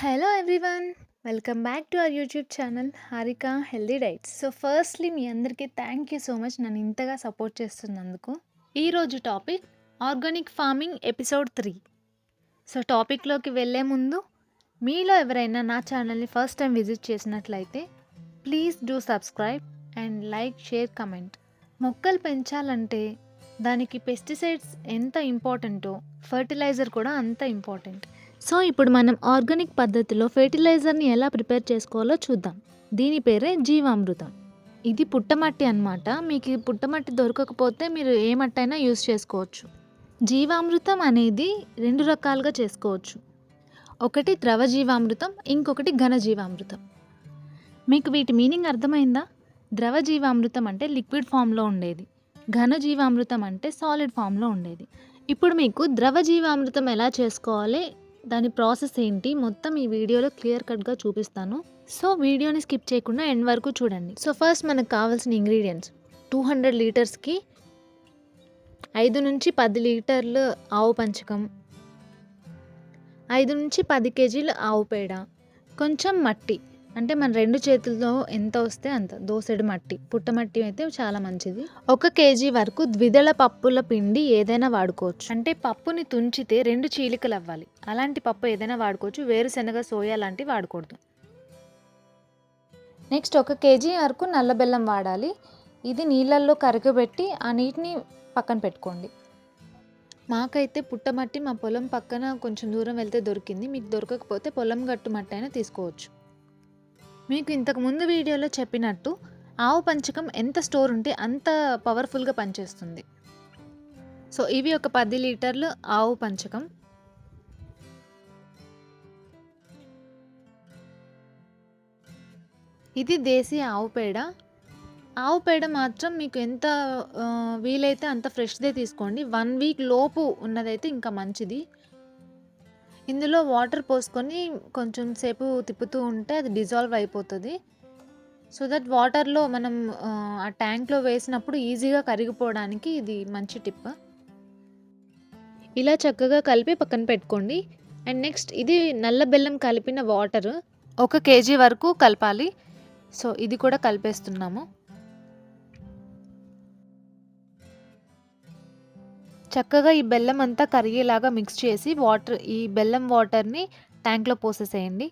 Hello everyone, welcome back to our YouTube channel Harika healthy diets. So firstly మీ అందరికీ thank you so much నన్ను ఇంతగా support చేస్తున్నందుకు. ఈరోజు topic organic farming episode 3. So టాపిక్లోకి వెళ్ళే ముందు మీలో ఎవరైనా నా ఛానల్ని ఫస్ట్ టైం విజిట్ చేసినట్లయితే please do subscribe and like, share, comment. మొక్కలు పెంచాలంటే దానికి పెస్టిసైడ్స్ ఎంత ఇంపార్టెంటో ఫర్టిలైజర్ కూడా అంత ఇంపార్టెంట్. సో ఇప్పుడు మనం ఆర్గానిక్ పద్ధతిలో ఫెర్టిలైజర్ని ఎలా ప్రిపేర్ చేసుకోవాలో చూద్దాం. దీని పేరే జీవామృతం. ఇది పుట్టమట్టి అన్నమాట. మీకు ఈ పుట్టమట్టి దొరకకపోతే మీరు ఏ మట్టి అయినా యూస్ చేసుకోవచ్చు. జీవామృతం అనేది 2 రకాలుగా చేసుకోవచ్చు. ఒకటి ద్రవ జీవామృతం, ఇంకొకటి ఘన జీవామృతం. మీకు వీటి మీనింగ్ అర్థమైందా? ద్రవ జీవామృతం అంటే లిక్విడ్ ఫామ్లో ఉండేది, ఘన జీవామృతం అంటే సాలిడ్ ఫామ్లో ఉండేది. ఇప్పుడు మీకు ద్రవ జీవామృతం ఎలా చేసుకోవాలి, దాని ప్రాసెస్ ఏంటి, మొత్తం ఈ వీడియోలో క్లియర్ కట్గా చూపిస్తాను. సో వీడియోని స్కిప్ చేయకుండా ఎండ్ వరకు చూడండి. సో ఫస్ట్ మనకు కావాల్సిన ఇంగ్రీడియంట్స్: 200 లీటర్స్కి 5 నుంచి 10 లీటర్లు ఆవు పంచకం, 5 నుంచి 10 కేజీలు ఆవు పేడ, కొంచెం మట్టి, అంటే మన 2 చేతులతో ఎంత వస్తే అంత దోసెడు మట్టి, పుట్టమట్టి అయితే చాలా మంచిది. 1 కేజీ వరకు ద్విదళ పప్పుల పిండి ఏదైనా వాడుకోవచ్చు. అంటే పప్పుని తుంచితే 2 చీలికలు అవ్వాలి, అలాంటి పప్పు ఏదైనా వాడుకోవచ్చు. వేరుశనగ, సోయా లాంటివి వాడకూడదు. నెక్స్ట్ 1 కేజీ వరకు నల్ల బెల్లం వాడాలి. ఇది నీళ్ళల్లో కరగబెట్టి ఆ నీటిని పక్కన పెట్టుకోండి. మాకైతే పుట్టమట్టి మా పొలం పక్కన కొంచెం దూరం వెళ్తే దొరికింది. మీకు దొరకకపోతే పొలం గట్టు మట్టి అయినా తీసుకోవచ్చు. మీకు ఇంతకు ముందు వీడియోలో చెప్పినట్టు ఆవు పంచకం ఎంత స్టోర్ ఉంటే అంత పవర్ఫుల్గా పనిచేస్తుంది. సో ఇవి ఒక 10 లీటర్లు ఆవు పంచకం. ఇది దేశీ ఆవు పేడ. ఆవు పేడ మాత్రం మీకు ఎంత వీలైతే అంత ఫ్రెష్దే తీసుకోండి. 1 వీక్ లోపు ఉన్నదైతే ఇంకా మంచిది. ఇందులో వాటర్ పోసుకొని కొంచెం సేపు తిప్పుతూ ఉంటే అది డిజాల్వ్ అయిపోతుంది. సో దట్ వాటర్లో మనం ఆ ట్యాంక్లో వేసినప్పుడు ఈజీగా కరిగిపోవడానికి ఇది మంచి టిప్. ఇలా చక్కగా కలిపి పక్కన పెట్టుకోండి. అండ్ నెక్స్ట్ ఇది నల్ల బెల్లం కలిపిన వాటర్ 1 కేజీ వరకు కలపాలి. సో ఇది కూడా కలిపేస్తున్నాము. చక్కగా ఈ బెల్లం అంతా కరిగేలాగా మిక్స్ చేసి ఈ బెల్లం వాటర్ని ట్యాంక్లో పోసేసేయండి.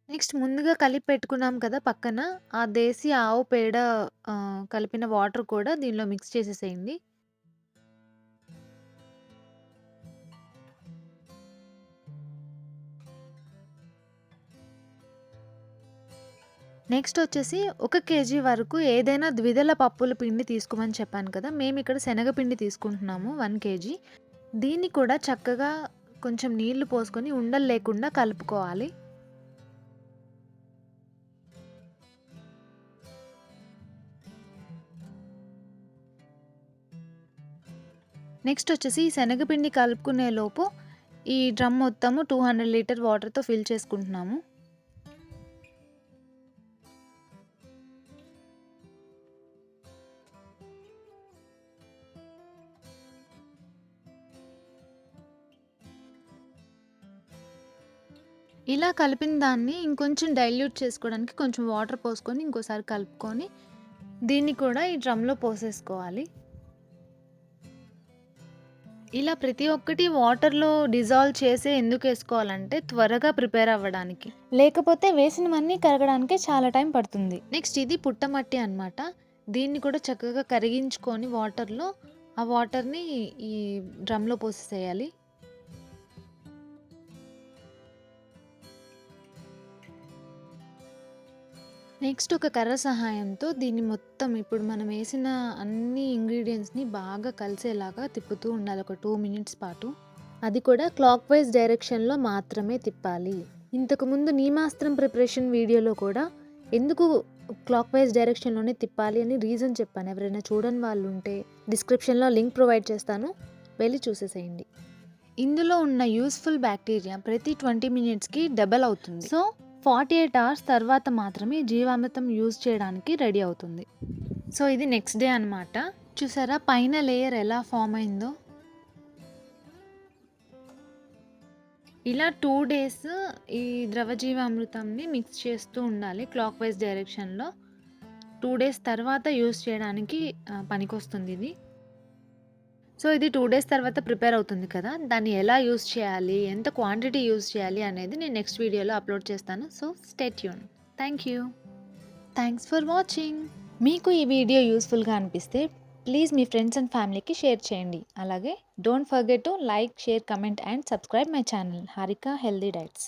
నెక్స్ట్ ముందుగా కలిపి పెట్టుకున్నాం కదా పక్కన, ఆ దేశీ ఆవు పేడ కలిపిన వాటర్ కూడా దీనిలో మిక్స్ చేసేసేయండి. నెక్స్ట్ వచ్చేసి 1 కేజీ వరకు ఏదైనా ద్విదళ పప్పుల పిండి తీసుకోమని చెప్పాను కదా, మేము ఇక్కడ శనగపిండి తీసుకుంటున్నాము 1 కేజీ. దీన్ని కూడా చక్కగా కొంచెం నీళ్లు పోసుకొని ఉండలు లేకుండా కలుపుకోవాలి. నెక్స్ట్ వచ్చేసి ఈ శనగపిండి కలుపుకునే లోపు ఈ డ్రమ్ మొత్తము 200 లీటర్ వాటర్తో ఫిల్ చేసుకుంటున్నాము. ఇలా కలిపిన దాన్ని ఇంకొంచెం డైల్యూట్ చేసుకోవడానికి కొంచెం వాటర్ పోసుకొని ఇంకోసారి కలుపుకొని దీన్ని కూడా ఈ డ్రమ్లో పోసేసుకోవాలి. ఇలా ప్రతి ఒక్కటి వాటర్లో డిజాల్వ్ చేసి ఎందుకు వేసుకోవాలంటే త్వరగా ప్రిపేర్ అవ్వడానికి, లేకపోతే వేసినవన్నీ కరగడానికి చాలా టైం పడుతుంది. నెక్స్ట్ ఇది పుట్టమట్టి అన్నమాట. దీన్ని కూడా చక్కగా కరిగించుకొని వాటర్లో ఆ వాటర్ని ఈ డ్రమ్లో పోసేసేయాలి. నెక్స్ట్ ఒక కర్ర సహాయంతో దీన్ని మొత్తం ఇప్పుడు మనం వేసిన అన్ని ఇంగ్రీడియంట్స్ని బాగా కలిసేలాగా తిప్పుతూ ఉండాలి ఒక 2 మినిట్స్ పాటు. అది కూడా క్లాక్ వైజ్ డైరెక్షన్లో మాత్రమే తిప్పాలి. ఇంతకుముందు నీమాస్త్రం ప్రిపరేషన్ వీడియోలో కూడా ఎందుకు క్లాక్ వైజ్ డైరెక్షన్లోనే తిప్పాలి అని రీజన్ చెప్పాను. ఎవరైనా చూడని వాళ్ళు ఉంటే డిస్క్రిప్షన్లో లింక్ ప్రొవైడ్ చేస్తాను, వెళ్ళి చూసేసేయండి. ఇందులో ఉన్న యూస్ఫుల్ బ్యాక్టీరియా ప్రతి 20 మినిట్స్కి డబల్ అవుతుంది. సో 48 అవర్స్ తర్వాత మాత్రమే జీవామృతం యూజ్ చేయడానికి రెడీ అవుతుంది. సో ఇది నెక్స్ట్ డే అనమాట. చూసారా పైన లేయర్ ఎలా ఫామ్ అయిందో. ఇలా 2 డేస్ ఈ ద్రవజీవామృతంని మిక్స్ చేస్తూ ఉండాలి క్లాక్ వైస్ డైరెక్షన్‌లో. 2 డేస్ తర్వాత యూజ్ చేయడానికి పనికొస్తుందిది. సో, ఇది 2 డేస్ తర్వాత ప్రిపేర్ అవుతుంది కదా! దాన్ని ఎలా యూజ్ చేయాలి? ఎంత క్వాంటిటీ యూజ్ చేయాలి? అనేది నేను నెక్స్ట్ వీడియోలో అప్‌లోడ్ చేస్తాను. So, stay tune. Thank you. Thanks for watching. మీకు ఈ వీడియో యూజ్‌ఫుల్‌గా అనిపిస్తే ప్లీజ్ మీ ఫ్రెండ్స్ అండ్ ఫ్యామిలీకి షేర్ చేయండి. అలాగే don't forget to like, share, comment and subscribe my channel Harika healthy diets.